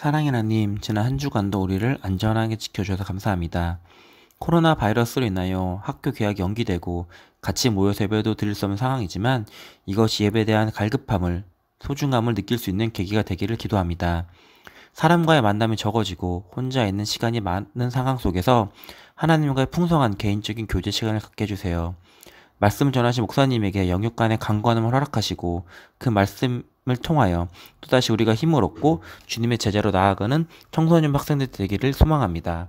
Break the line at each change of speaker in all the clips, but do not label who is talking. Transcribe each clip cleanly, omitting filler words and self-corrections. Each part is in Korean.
사랑의 하나님, 지난 한 주간도 우리를 안전하게 지켜주셔서 감사합니다. 코로나 바이러스로 인하여 학교 개학이 연기되고 같이 모여서 예배도 드릴 수 없는 상황이지만 이것이 예배에 대한 갈급함을, 소중함을 느낄 수 있는 계기가 되기를 기도합니다. 사람과의 만남이 적어지고 혼자 있는 시간이 많은 상황 속에서 하나님과의 풍성한 개인적인 교제 시간을 갖게 해주세요. 말씀 전하신 목사님에게 영육 간의 강건함을 허락하시고 그 말씀을 통하여 또다시 우리가 힘을 얻고 주님의 제자로 나아가는 청소년 학생들 되기를 소망합니다.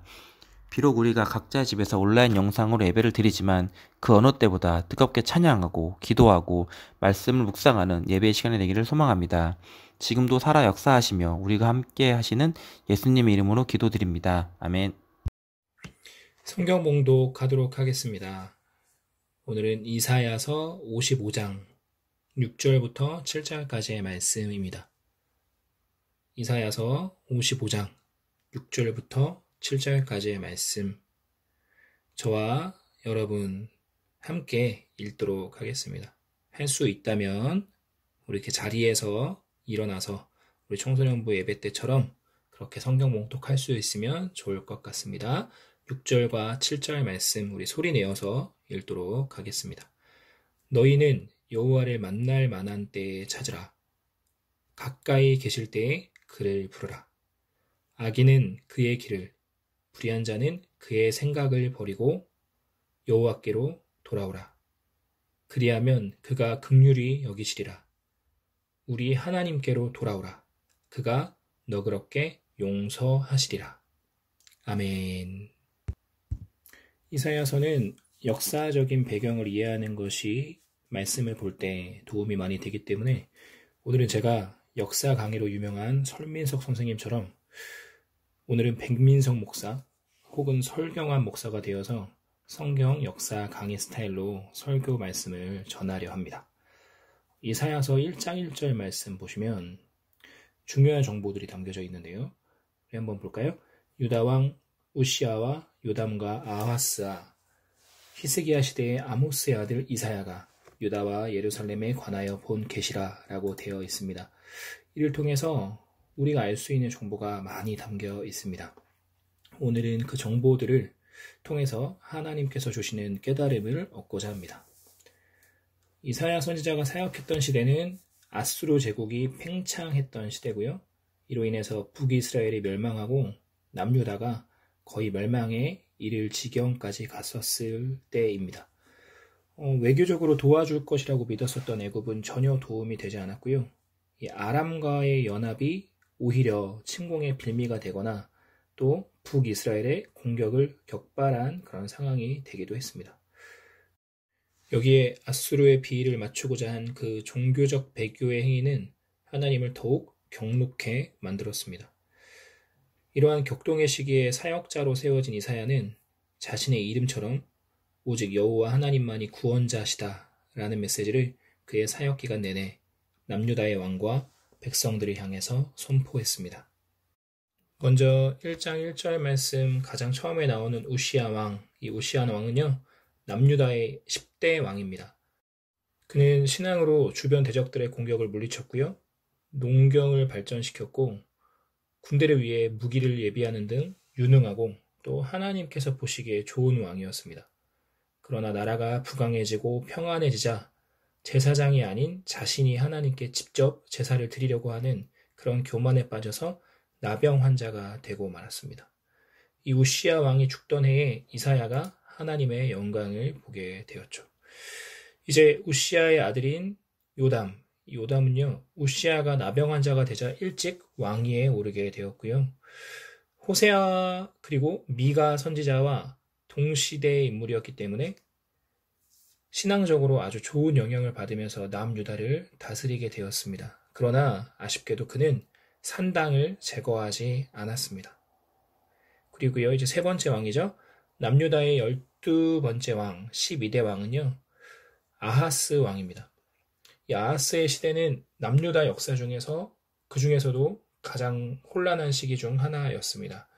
비록 우리가 각자 집에서 온라인 영상으로 예배를 드리지만 그 어느 때보다 뜨겁게 찬양하고 기도하고 말씀을 묵상하는 예배의 시간이 되기를 소망합니다. 지금도 살아 역사하시며 우리가 함께 하시는 예수님의 이름으로 기도드립니다. 아멘.
성경 봉독하도록 하겠습니다. 오늘은 이사야서 55장 6절부터 7절까지의 말씀입니다. 이사야서 55장 6절부터 7절까지의 말씀, 저와 여러분 함께 읽도록 하겠습니다. 할 수 있다면 우리 이렇게 자리에서 일어나서 우리 청소년부 예배 때처럼 그렇게 성경 봉독할 수 있으면 좋을 것 같습니다. 6절과 7절 말씀 우리 소리 내어서 읽도록 하겠습니다. 너희는 여호와를 만날 만한 때에 찾으라. 가까이 계실 때에 그를 부르라. 악인은 그의 길을, 불의한 자는 그의 생각을 버리고 여호와께로 돌아오라. 그리하면 그가 긍휼히 여기시리라. 우리 하나님께로 돌아오라. 그가 너그럽게 용서하시리라. 아멘. 이사야서는 역사적인 배경을 이해하는 것이 말씀을 볼 때 도움이 많이 되기 때문에 오늘은 제가 역사 강의로 유명한 설민석 선생님처럼 오늘은 백민석 목사 혹은 설경환 목사가 되어서 성경 역사 강의 스타일로 설교 말씀을 전하려 합니다. 이사야서 1장 1절 말씀 보시면 중요한 정보들이 담겨져 있는데요. 우리 한번 볼까요? 유다왕 우시아와 요담과 아하스아, 히스기야 시대의 아모스의 아들 이사야가 유다와 예루살렘에 관하여 본 계시라라고 되어 있습니다. 이를 통해서 우리가 알 수 있는 정보가 많이 담겨 있습니다. 오늘은 그 정보들을 통해서 하나님께서 주시는 깨달음을 얻고자 합니다. 이사야 선지자가 사역했던 시대는 아수르 제국이 팽창했던 시대고요. 이로 인해서 북이스라엘이 멸망하고 남유다가 거의 멸망에 이를 지경까지 갔었을 때입니다. 외교적으로 도와줄 것이라고 믿었었던 애굽은 전혀 도움이 되지 않았고요. 이 아람과의 연합이 오히려 침공의 빌미가 되거나 또 북이스라엘의 공격을 격발한 그런 상황이 되기도 했습니다. 여기에 아수르의 비위를 맞추고자 한 그 종교적 배교의 행위는 하나님을 더욱 경록해 만들었습니다. 이러한 격동의 시기에 사역자로 세워진 이사야는 자신의 이름처럼 오직 여호와 하나님만이 구원자시다라는 메시지를 그의 사역기간 내내 남유다의 왕과 백성들을 향해서 선포했습니다. 먼저 1장 1절 말씀 가장 처음에 나오는 우시아 왕, 이 우시아 왕은요 남유다의 10대 왕입니다. 그는 신앙으로 주변 대적들의 공격을 물리쳤고요. 농경을 발전시켰고 군대를 위해 무기를 예비하는 등 유능하고 또 하나님께서 보시기에 좋은 왕이었습니다. 그러나 나라가 부강해지고 평안해지자 제사장이 아닌 자신이 하나님께 직접 제사를 드리려고 하는 그런 교만에 빠져서 나병 환자가 되고 말았습니다. 이 우시아 왕이 죽던 해에 이사야가 하나님의 영광을 보게 되었죠. 이제 우시아의 아들인 요담은요, 우시아가 나병 환자가 되자 일찍 왕위에 오르게 되었고요. 호세아 그리고 미가 선지자와 동시대의 인물이었기 때문에 신앙적으로 아주 좋은 영향을 받으면서 남유다를 다스리게 되었습니다. 그러나 아쉽게도 그는 산당을 제거하지 않았습니다. 그리고요, 이제 세 번째 왕이죠. 남유다의 12번째 왕, 12대 왕은요, 아하스 왕입니다. 이 아하스의 시대는 남유다 역사 중에서 그 중에서도 가장 혼란한 시기 중 하나였습니다.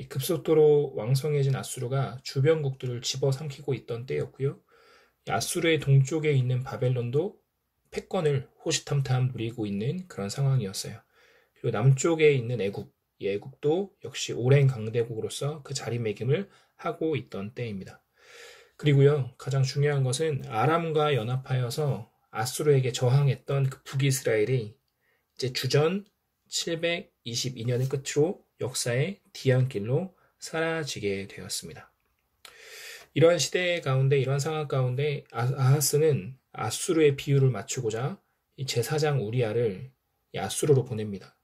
급속도로 왕성해진 아수르가 주변국들을 집어삼키고 있던 때였고요. 아수르의 동쪽에 있는 바벨론도 패권을 호시탐탐 누리고 있는 그런 상황이었어요. 그리고 남쪽에 있는 애굽, 이 애굽도 역시 오랜 강대국으로서 그 자리매김을 하고 있던 때입니다. 그리고요, 가장 중요한 것은 아람과 연합하여서 아수르에게 저항했던 그 북이스라엘이 이제 주전 722년을 끝으로 역사의 뒤안길로 사라지게 되었습니다. 이러한 시대 가운데, 이러한 상황 가운데 아하스는 아수르의 비유를 맞추고자 이 제사장 우리아를 이 아수르로 보냅니다.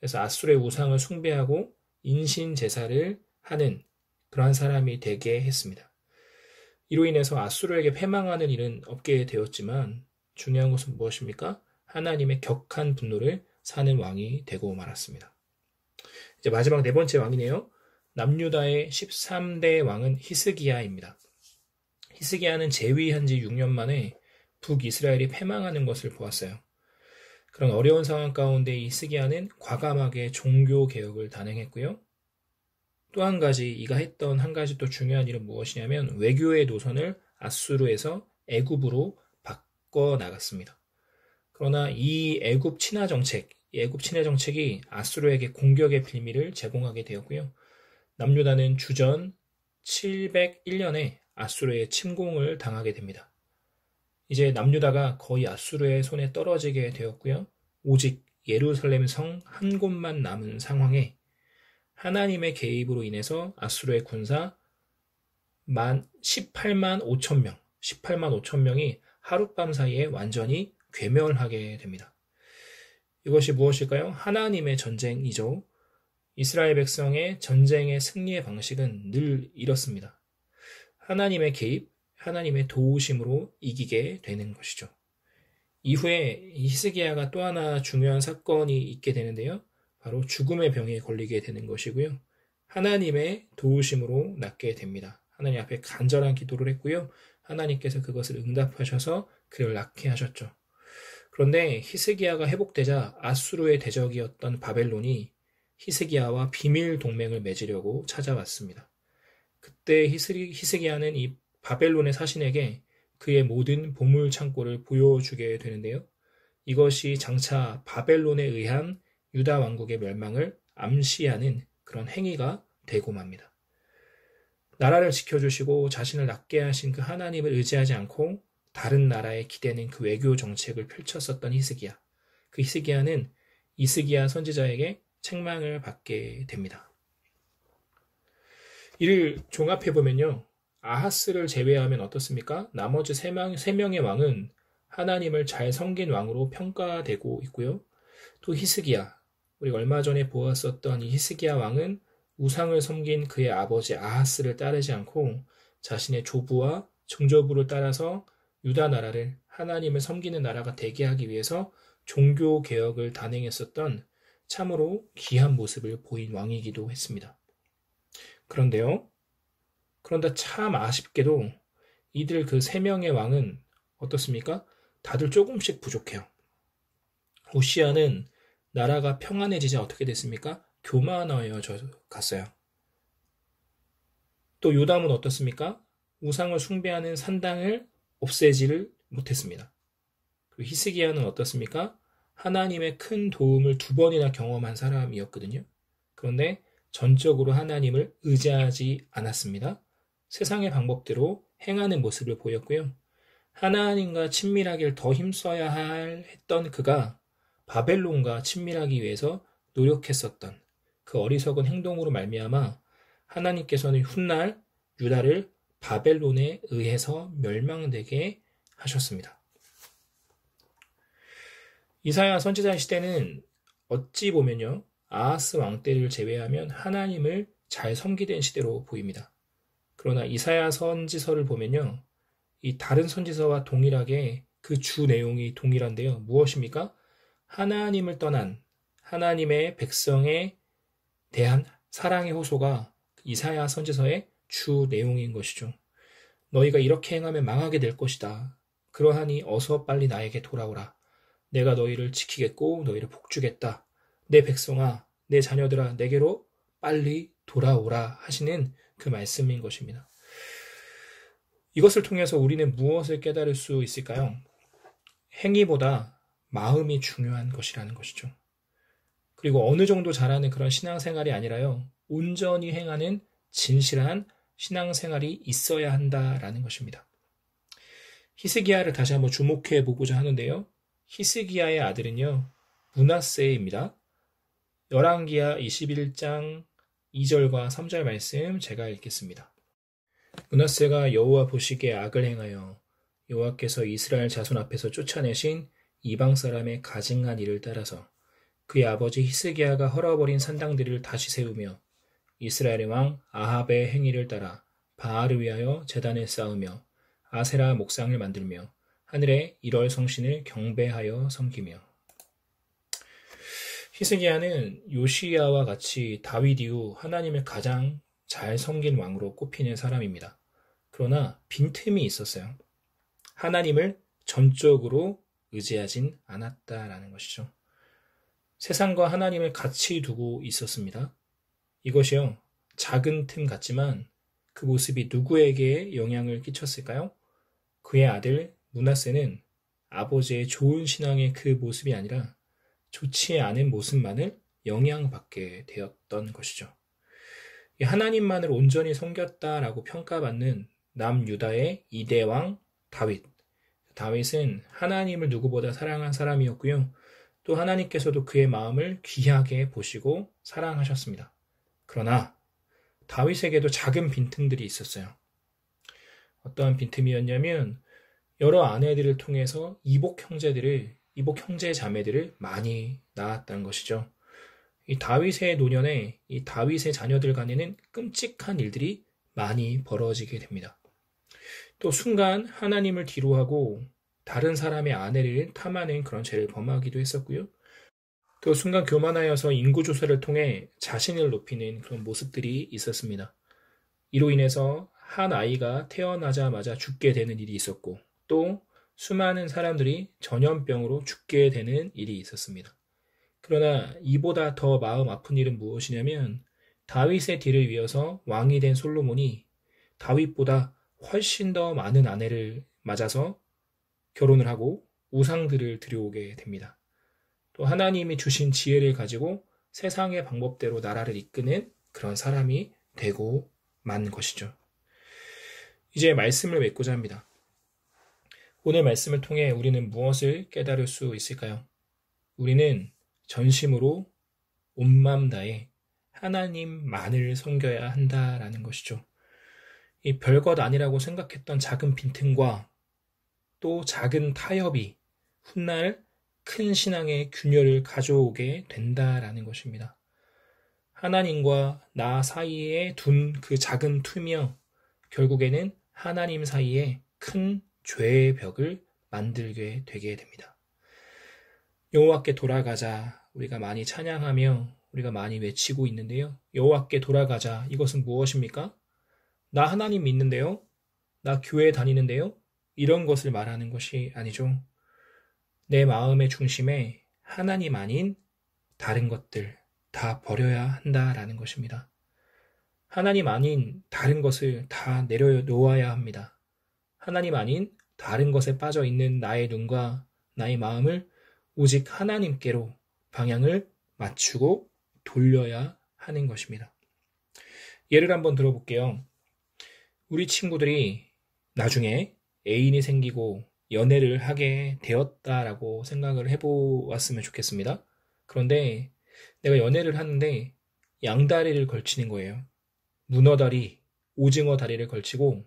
그래서 아수르의 우상을 숭배하고 인신 제사를 하는 그러한 사람이 되게 했습니다. 이로 인해서 아수르에게 패망하는 일은 없게 되었지만 중요한 것은 무엇입니까? 하나님의 격한 분노를 사는 왕이 되고 말았습니다. 이제 마지막 네 번째 왕이네요. 남유다의 13대 왕은 히스기야입니다. 히스기야는 재위한 지 6년 만에 북이스라엘이 패망하는 것을 보았어요. 그런 어려운 상황 가운데 히스기야는 과감하게 종교 개혁을 단행했고요. 또 한 가지 이가 했던 한 가지 또 중요한 일은 무엇이냐면 외교의 노선을 아수르에서 애굽으로 바꿔 나갔습니다. 그러나 이 애굽 친화 정책이 아수르에게 공격의 빌미를 제공하게 되었고요. 남유다는 주전 701년에 아수르의 침공을 당하게 됩니다. 이제 남유다가 거의 아수르의 손에 떨어지게 되었고요. 오직 예루살렘 성 한 곳만 남은 상황에 하나님의 개입으로 인해서 아수르의 군사 18만 5천 명이 하룻밤 사이에 완전히 괴멸하게 됩니다. 이것이 무엇일까요? 하나님의 전쟁이죠. 이스라엘 백성의 전쟁의 승리의 방식은 늘 이렇습니다. 하나님의 개입, 하나님의 도우심으로 이기게 되는 것이죠. 이후에 히스기야가 또 하나 중요한 사건이 있게 되는데요. 바로 죽음의 병에 걸리게 되는 것이고요. 하나님의 도우심으로 낫게 됩니다. 하나님 앞에 간절한 기도를 했고요. 하나님께서 그것을 응답하셔서 그를 낫게 하셨죠. 그런데 히스기야가 회복되자 아수르의 대적이었던 바벨론이 히스기야와 비밀 동맹을 맺으려고 찾아왔습니다. 그때 히스기야는 이 바벨론의 사신에게 그의 모든 보물 창고를 보여주게 되는데요. 이것이 장차 바벨론에 의한 유다 왕국의 멸망을 암시하는 그런 행위가 되고 맙니다. 나라를 지켜주시고 자신을 낫게 하신 그 하나님을 의지하지 않고 다른 나라에 기대는 그 외교 정책을 펼쳤었던 히스기야. 그 히스기야는 이스기야 선지자에게 책망을 받게 됩니다. 이를 종합해보면요. 아하스를 제외하면 어떻습니까? 나머지 세 명의 왕은 하나님을 잘 섬긴 왕으로 평가되고 있고요. 또 히스기야, 우리가 얼마 전에 보았었던 이 히스기야 왕은 우상을 섬긴 그의 아버지 아하스를 따르지 않고 자신의 조부와 증조부를 따라서 유다 나라를 하나님을 섬기는 나라가 되게 하기 위해서 종교 개혁을 단행했었던 참으로 귀한 모습을 보인 왕이기도 했습니다. 그런데 참 아쉽게도 이들 그 세 명의 왕은 어떻습니까? 다들 조금씩 부족해요. 우시야는 나라가 평안해지자 어떻게 됐습니까? 교만하여져 갔어요. 또 요담은 어떻습니까? 우상을 숭배하는 산당을 없애지를 못했습니다. 그리고 히스기야는 어떻습니까? 하나님의 큰 도움을 2번이나 경험한 사람이었거든요. 그런데 전적으로 하나님을 의지하지 않았습니다. 세상의 방법대로 행하는 모습을 보였고요. 하나님과 친밀하기를 더 힘써야 했던 그가 바벨론과 친밀하기 위해서 노력했었던 그 어리석은 행동으로 말미암아 하나님께서는 훗날 유다를 바벨론에 의해서 멸망되게 하셨습니다. 이사야 선지자 시대는 어찌 보면요. 아하스 왕 때를 제외하면 하나님을 잘 섬기던 시대로 보입니다. 그러나 이사야 선지서를 보면요. 이 다른 선지서와 동일하게 그 주 내용이 동일한데요. 무엇입니까? 하나님을 떠난 하나님의 백성에 대한 사랑의 호소가 이사야 선지서의 주 내용인 것이죠. 너희가 이렇게 행하면 망하게 될 것이다. 그러하니 어서 빨리 나에게 돌아오라. 내가 너희를 지키겠고 너희를 복주겠다. 내 백성아, 내 자녀들아, 내게로 빨리 돌아오라 하시는 그 말씀인 것입니다. 이것을 통해서 우리는 무엇을 깨달을 수 있을까요? 행위보다 마음이 중요한 것이라는 것이죠. 그리고 어느 정도 잘하는 그런 신앙생활이 아니라요. 온전히 행하는 진실한 신앙생활이 있어야 한다라는 것입니다. 히스기야를 다시 한번 주목해 보고자 하는데요. 히스기야의 아들은요. 므낫세입니다. 열왕기하 21장 2절과 3절 말씀 제가 읽겠습니다. 므낫세가 여호와 보시기에 악을 행하여 여호와께서 이스라엘 자손 앞에서 쫓아내신 이방 사람의 가증한 일을 따라서 그의 아버지 히스기야가 헐어버린 산당들을 다시 세우며 이스라엘의 왕 아합의 행위를 따라 바알을 위하여 제단을 쌓으며 아세라 목상을 만들며 하늘의 일월 성신을 경배하여 섬기며. 히스기야는 요시야와 같이 다윗 이후 하나님을 가장 잘 섬긴 왕으로 꼽히는 사람입니다. 그러나 빈틈이 있었어요. 하나님을 전적으로 의지하진 않았다라는 것이죠. 세상과 하나님을 같이 두고 있었습니다. 이것이요, 작은 틈 같지만 그 모습이 누구에게 영향을 끼쳤을까요? 그의 아들 므낫세는 아버지의 좋은 신앙의 그 모습이 아니라 좋지 않은 모습만을 영향받게 되었던 것이죠. 하나님만을 온전히 섬겼다라고 평가받는 남유다의 2대 왕 다윗. 다윗은 하나님을 누구보다 사랑한 사람이었고요. 또 하나님께서도 그의 마음을 귀하게 보시고 사랑하셨습니다. 그러나 다윗에게도 작은 빈틈들이 있었어요. 어떠한 빈틈이었냐면 여러 아내들을 통해서 이복 형제 자매들을 많이 낳았다는 것이죠. 이 다윗의 노년에 이 다윗의 자녀들 간에는 끔찍한 일들이 많이 벌어지게 됩니다. 또 순간 하나님을 뒤로하고 다른 사람의 아내를 탐하는 그런 죄를 범하기도 했었고요. 또 순간 교만하여서 인구조사를 통해 자신을 높이는 그런 모습들이 있었습니다. 이로 인해서 한 아이가 태어나자마자 죽게 되는 일이 있었고 또 수많은 사람들이 전염병으로 죽게 되는 일이 있었습니다. 그러나 이보다 더 마음 아픈 일은 무엇이냐면 다윗의 뒤를 이어서 왕이 된 솔로몬이 다윗보다 훨씬 더 많은 아내를 맞아서 결혼을 하고 우상들을 들여오게 됩니다. 또 하나님이 주신 지혜를 가지고 세상의 방법대로 나라를 이끄는 그런 사람이 되고 만 것이죠. 이제 말씀을 맺고자 합니다. 오늘 말씀을 통해 우리는 무엇을 깨달을 수 있을까요? 우리는 전심으로 온 마음 다해 하나님만을 섬겨야 한다라는 것이죠. 이 별것 아니라고 생각했던 작은 빈틈과 또 작은 타협이 훗날 큰 신앙의 균열을 가져오게 된다라는 것입니다. 하나님과 나 사이에 둔 그 작은 틈이요, 결국에는 하나님 사이에 큰 죄의 벽을 만들게 되게 됩니다. 여호와께 돌아가자, 우리가 많이 찬양하며 우리가 많이 외치고 있는데요. 여호와께 돌아가자, 이것은 무엇입니까? 나 하나님 믿는데요? 나 교회 다니는데요? 이런 것을 말하는 것이 아니죠. 내 마음의 중심에 하나님 아닌 다른 것들 다 버려야 한다라는 것입니다. 하나님 아닌 다른 것을 다 내려놓아야 합니다. 하나님 아닌 다른 것에 빠져 있는 나의 눈과 나의 마음을 오직 하나님께로 방향을 맞추고 돌려야 하는 것입니다. 예를 한번 들어볼게요. 우리 친구들이 나중에 애인이 생기고 연애를 하게 되었다라고 생각을 해보았으면 좋겠습니다. 그런데 내가 연애를 하는데 양다리를 걸치는 거예요. 문어다리, 오징어 다리를 걸치고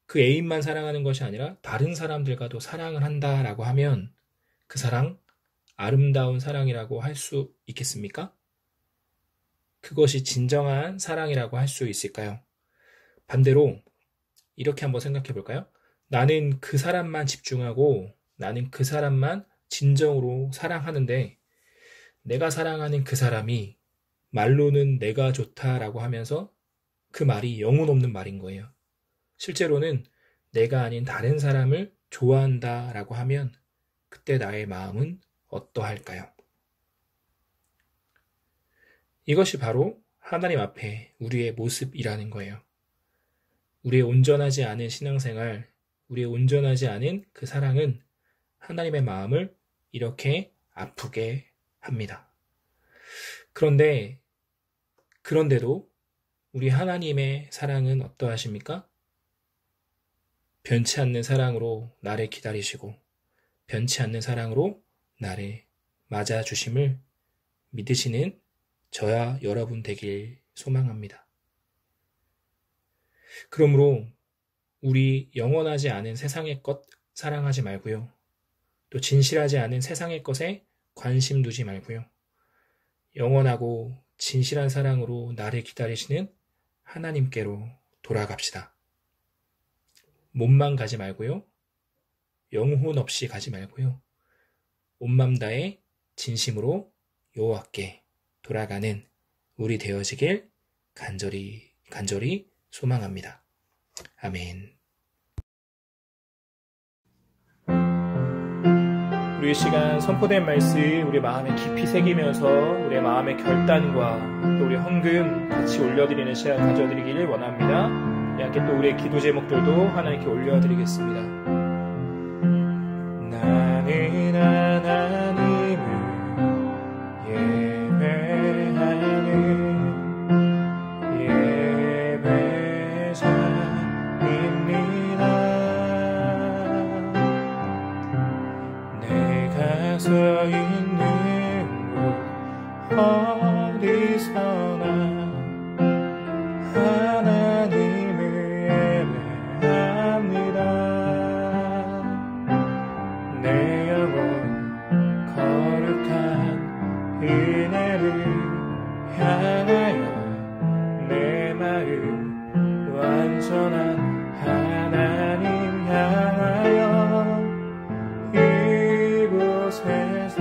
그 애인만 사랑하는 것이 아니라 다른 사람들과도 사랑을 한다라고 하면 그 사랑, 아름다운 사랑이라고 할 수 있겠습니까? 그것이 진정한 사랑이라고 할 수 있을까요? 반대로 이렇게 한번 생각해 볼까요? 나는 그 사람만 집중하고 나는 그 사람만 진정으로 사랑하는데 내가 사랑하는 그 사람이 말로는 내가 좋다라고 하면서 그 말이 영혼 없는 말인 거예요. 실제로는 내가 아닌 다른 사람을 좋아한다라고 하면 그때 나의 마음은 어떠할까요? 이것이 바로 하나님 앞에 우리의 모습이라는 거예요. 우리의 온전하지 않은 신앙생활, 우리의 온전하지 않은 그 사랑은 하나님의 마음을 이렇게 아프게 합니다. 그런데도 우리 하나님의 사랑은 어떠하십니까? 변치 않는 사랑으로 나를 기다리시고 변치 않는 사랑으로 나를 맞아주심을 믿으시는 저와 여러분 되길 소망합니다. 그러므로 우리 영원하지 않은 세상의 것 사랑하지 말고요. 또 진실하지 않은 세상의 것에 관심 두지 말고요. 영원하고 진실한 사랑으로 나를 기다리시는 하나님께로 돌아갑시다. 몸만 가지 말고요. 영혼 없이 가지 말고요. 온 맘 다해 진심으로 여호와께 돌아가는 우리 되어지길 간절히 소망합니다. 아멘. 우리 시간 선포된 말씀 우리 마음에 깊이 새기면서 우리의 마음의 결단과 또 우리 헌금 같이 올려드리는 시간 가져드리기를 원합니다. 함께 또 우리의 기도 제목들도 하나님께 올려드리겠습니다. 나는 하나님을 예배하는 예배자입니다. 내가 서 있는 곳 어디서나 하나님을 예배합니다. 내 영혼 거룩한 은혜를 향하여 내 마음 완전한 하나님 향하여 이곳에서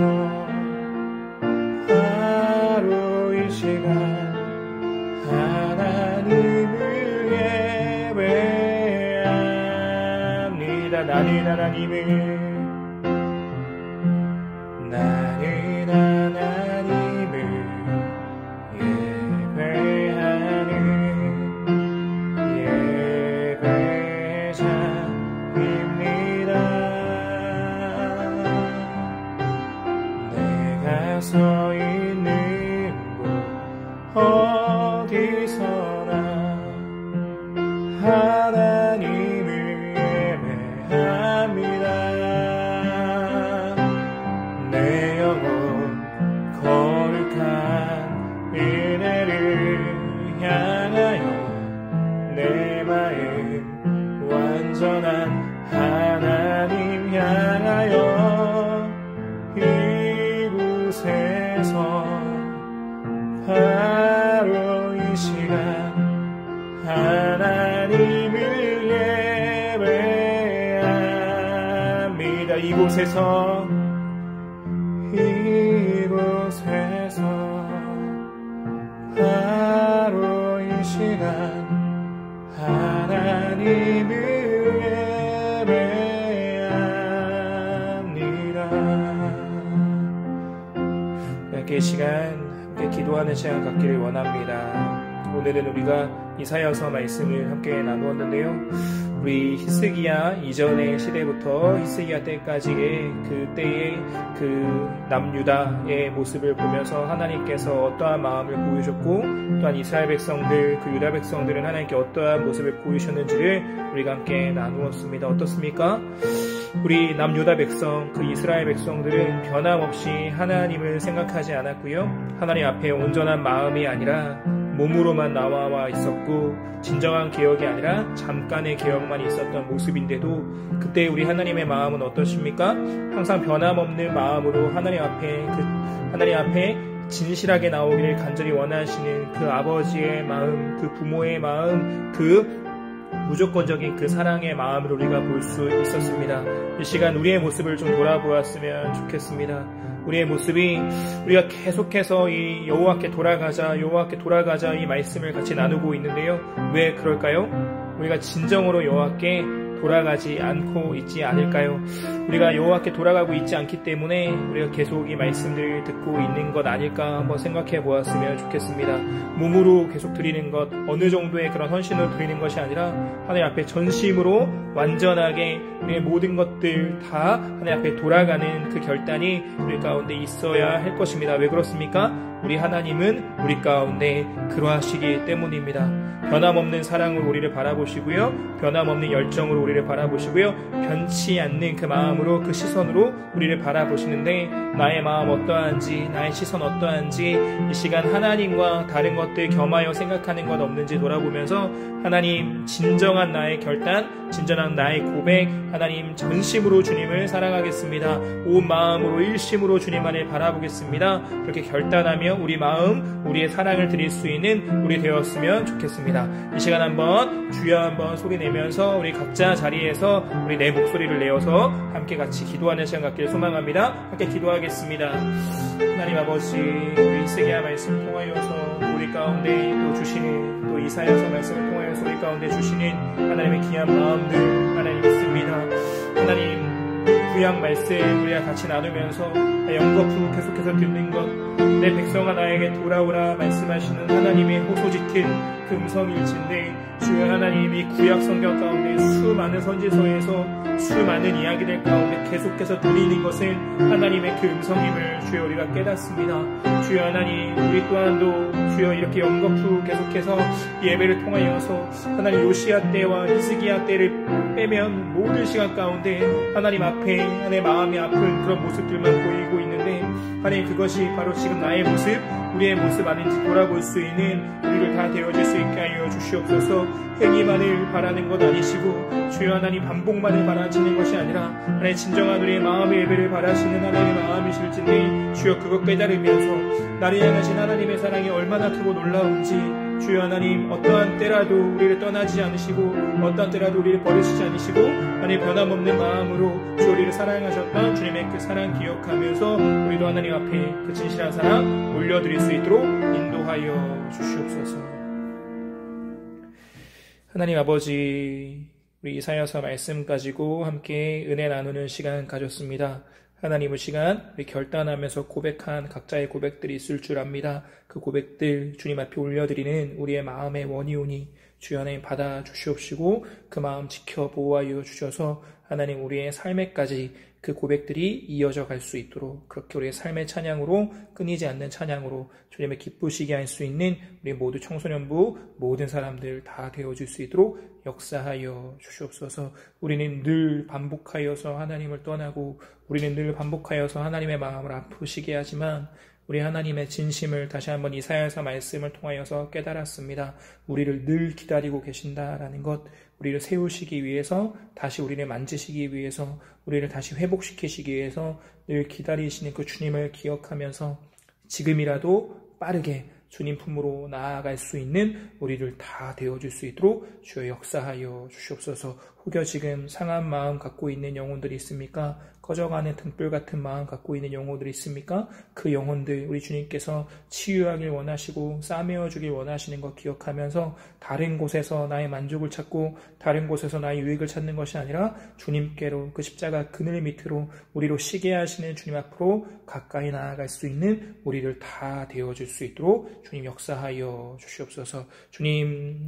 바로 이 시간 하나님을 예배합니다. 나는 하나님을 예배하는 예배자입니다. 내가 서 있는 곳 어디서나 하나님을 예배합니다. 내 영혼 거룩한 은혜를 향하여 내 마음 완전한 하나님 향하여 이곳에서 바로 이 시간 하나님을 예배합니다. 이곳에서 바로 이 시간 하나님을 예배합니다. 함께 이 시간 함께 기도하는 시간 갖기를 원합니다. 오늘은 우리가 이사야서 말씀을 함께 나누었는데요. 우리 히스기야 이전의 시대부터 히스기야 때까지의 그때의 그 남유다의 모습을 보면서 하나님께서 어떠한 마음을 보이셨고 또한 이스라엘 백성들 그 유다 백성들은 하나님께 어떠한 모습을 보이셨는지를 우리가 함께 나누었습니다. 어떻습니까? 우리 남유다 백성 그 이스라엘 백성들은 변함없이 하나님을 생각하지 않았고요. 하나님 앞에 온전한 마음이 아니라 몸으로만 나와 있었고 진정한 개혁이 아니라 잠깐의 개혁만 있었던 모습인데도 그때 우리 하나님의 마음은 어떠십니까? 항상 변함없는 마음으로 하나님 앞에 진실하게 나오기를 간절히 원하시는 그 아버지의 마음, 그 부모의 마음, 그 무조건적인 그 사랑의 마음을 우리가 볼 수 있었습니다. 이 시간 우리의 모습을 좀 돌아보았으면 좋겠습니다. 우리의 모습이 우리가 계속해서 이 여호와께 돌아가자 이 말씀을 같이 나누고 있는데요. 왜 그럴까요? 우리가 진정으로 여호와께 돌아가지 않고 있지 않을까요? 우리가 여호와께 돌아가고 있지 않기 때문에 우리가 계속 이 말씀들을 듣고 있는 것 아닐까 한번 생각해 보았으면 좋겠습니다. 몸으로 계속 드리는 것, 어느 정도의 그런 헌신으로 드리는 것이 아니라 하나님 앞에 전심으로 완전하게 우리의 모든 것들 다 하나님 앞에 돌아가는 그 결단이 우리 가운데 있어야 할 것입니다. 왜 그렇습니까? 우리 하나님은 우리 가운데 그러하시기 때문입니다. 변함없는 사랑으로 우리를 바라보시고요, 변함없는 열정으로 우리를 바라보시고요, 변치 않는 그 마음으로, 그 시선으로 우리를 바라보시는데, 나의 마음 어떠한지, 나의 시선 어떠한지, 이 시간 하나님과 다른 것들 겸하여 생각하는 것 없는지 돌아보면서 하나님, 진정한 나의 결단, 진정한 나의 고백, 하나님 전심으로 주님을 사랑하겠습니다. 온 마음으로 일심으로 주님만을 바라보겠습니다. 그렇게 결단하며 우리 마음, 우리의 사랑을 드릴 수 있는 우리 되었으면 좋겠습니다. 이 시간 한번 주여 한번 소리 내면서 우리 각자 자리에서 우리 내 목소리를 내어서 함께 같이 기도하는 시간 갖기를 소망합니다. 함께 기도하겠습니다. 하나님 아버지, 우리 이세기야 말씀 통하여서 우리 가운데 또 주시는, 또 이사야서 말씀을 통하여서 우리 가운데 주시는 하나님의 귀한 마음들 하나님 믿습니다. 하나님, 구약 말씀 우리가 같이 나누면서 영겁으로 계속해서 듣는 것, 내 백성아 나에게 돌아오라 말씀하시는 하나님의 호소 짙은 그 음성일진데, 주여 하나님, 이 구약 성경 가운데 수많은 선지서에서 수많은 이야기들 가운데 계속해서 들리는 것은 하나님의 그 음성임을 주여 우리가 깨닫습니다. 주여 하나님, 우리 또한도 주여 이렇게 영겁으로 계속해서 예배를 통하여서 하나님 요시야 때와 히스기야 때를 빼면 모든 시간 가운데 하나님 앞에 내 마음이 아픈 그런 모습들만 보이고 있는데, 하나님 그것이 바로 지금 나의 모습, 우리의 모습 아닌지 돌아볼 수 있는 우리를 다 되어줄 수 있게 하여 주시옵소서. 행위만을 바라는 것 아니시고 주여 하나님 반복만을 바라시는 것이 아니라 하나님 진정한 우리의 마음의 예배를 바라시는 하나님의 마음이실진데, 주여 그것 깨달으면서 나를 향하신 하나님의 사랑이 얼마나 크고 놀라운지, 주여 하나님 어떠한 때라도 우리를 떠나지 않으시고 어떠한 때라도 우리를 버리시지 않으시고 하나님 변함없는 마음으로 주 우리를 사랑하셨던 주님의 그 사랑 기억하면서 우리도 하나님 앞에 그 진실한 사랑 올려드릴 수 있도록 인도하여 주시옵소서. 하나님 아버지, 우리 이사야서 말씀 가지고 함께 은혜 나누는 시간 가졌습니다. 하나님의 시간 우리 결단하면서 고백한 각자의 고백들이 있을 줄 압니다. 그 고백들 주님 앞에 올려드리는 우리의 마음의 원이오니 주여 하나님 받아 주시옵시고 그 마음 지켜 보호하여 주셔서 하나님 우리의 삶에까지 그 고백들이 이어져 갈 수 있도록, 그렇게 우리의 삶의 찬양으로, 끊이지 않는 찬양으로 주님을 기쁘시게 할 수 있는 우리 모두 청소년부 모든 사람들 다 되어줄 수 있도록 역사하여 주시옵소서. 우리는 늘 반복하여서 하나님을 떠나고, 우리는 늘 반복하여서 하나님의 마음을 아프시게 하지만 우리 하나님의 진심을 다시 한번 이사야서 말씀을 통하여서 깨달았습니다. 우리를 늘 기다리고 계신다라는 것, 우리를 세우시기 위해서, 다시 우리를 만지시기 위해서, 우리를 다시 회복시키시기 위해서 늘 기다리시는 그 주님을 기억하면서 지금이라도 빠르게 주님 품으로 나아갈 수 있는 우리를 다 되어줄 수 있도록 주여 역사하여 주시옵소서. 혹여 지금 상한 마음 갖고 있는 영혼들이 있습니까? 꺼져가는 등불 같은 마음 갖고 있는 영혼들이 있습니까? 그 영혼들 우리 주님께서 치유하길 원하시고 싸매어 주길 원하시는 것 기억하면서 다른 곳에서 나의 만족을 찾고 다른 곳에서 나의 유익을 찾는 것이 아니라 주님께로, 그 십자가 그늘 밑으로 우리로 쉬게 하시는 주님 앞으로 가까이 나아갈 수 있는 우리를 다 되어줄 수 있도록 주님 역사하여 주시옵소서. 주님,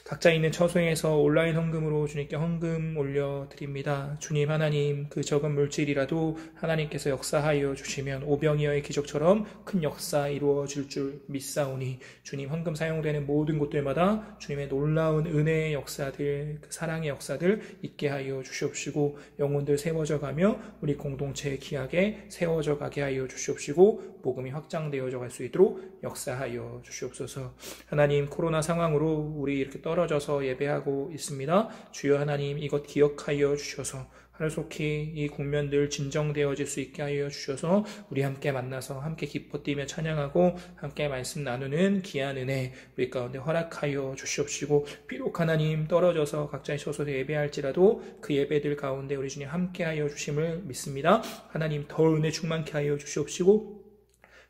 각자 있는 처소에서 온라인 헌금으로 주님께 헌금 올려드립니다. 주님 하나님, 그 적은 물질이라도 하나님께서 역사하여 주시면 오병이어의 기적처럼 큰 역사 이루어질 줄 믿사오니 주님 헌금 사용되는 모든 곳들마다 주님의 놀라운 은혜의 역사들, 그 사랑의 역사들 있게 하여 주시옵시고 영혼들 세워져 가며 우리 공동체의 기약에 세워져 가게 하여 주시옵시고 복음이 확장되어져 갈 수 있도록 역사하여 주시옵소서. 하나님, 코로나 상황으로 우리 이렇게 떨어져서 예배하고 있습니다. 주여 하나님, 이것 기억하여 주셔서 하루속히 이 국면들 진정되어질 수 있게 하여 주셔서 우리 함께 만나서 함께 기뻐 뛰며 찬양하고 함께 말씀 나누는 귀한 은혜 우리 가운데 허락하여 주시옵시고, 비록 하나님 떨어져서 각자의 처소에 예배할지라도 그 예배들 가운데 우리 주님 함께하여 주심을 믿습니다. 하나님 더 은혜 충만케 하여 주시옵시고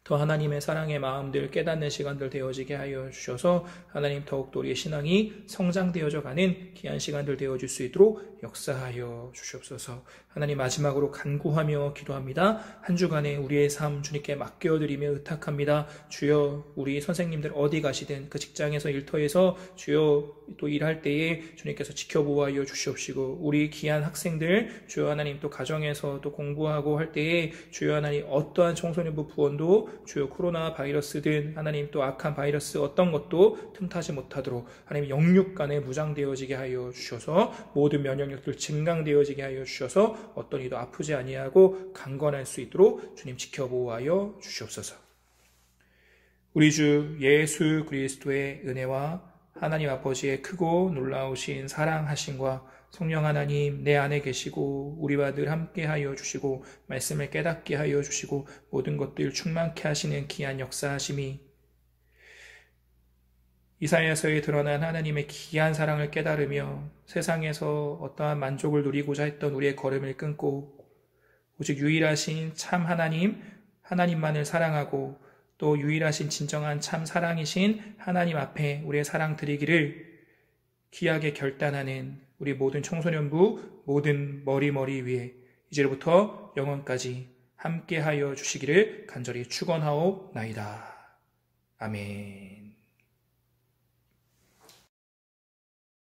더 하나님의 사랑의 마음들 깨닫는 시간들 되어지게 하여 주셔서 하나님 더욱더 우리의 신앙이 성장되어져 가는 귀한 시간들 되어질 수 있도록 역사하여 주시옵소서. 하나님, 마지막으로 간구하며 기도합니다. 한 주간의 우리의 삶 주님께 맡겨드리며 의탁합니다. 주여, 우리 선생님들 어디 가시든 그 직장에서 일터에서 주여 또 일할 때에 주님께서 지켜보아여 주시옵시고, 우리 귀한 학생들 주여 하나님 또 가정에서 또 공부하고 할 때에 주여 하나님 어떠한 청소년부 부원도 주요 코로나 바이러스든 하나님 또 악한 바이러스 어떤 것도 틈타지 못하도록 하나님 영육 간에 무장되어지게 하여 주셔서 모든 면역력들 증강되어지게 하여 주셔서 어떤 이도 아프지 아니하고 강건할 수 있도록 주님 지켜보호하여 주시옵소서. 우리 주 예수 그리스도의 은혜와 하나님 아버지의 크고 놀라우신 사랑하심과 성령 하나님 내 안에 계시고 우리와 늘 함께하여 주시고 말씀을 깨닫게 하여 주시고 모든 것들 충만케 하시는 귀한 역사하심이 이사야서에 드러난 하나님의 귀한 사랑을 깨달으며 세상에서 어떠한 만족을 누리고자 했던 우리의 걸음을 끊고 오직 유일하신 참 하나님, 하나님만을 사랑하고 또 유일하신 진정한 참 사랑이신 하나님 앞에 우리의 사랑 드리기를 귀하게 결단하는 우리 모든 청소년부, 모든 머리 위에 이제부터 영원까지 함께하여 주시기를 간절히 축원하옵나이다. 아멘.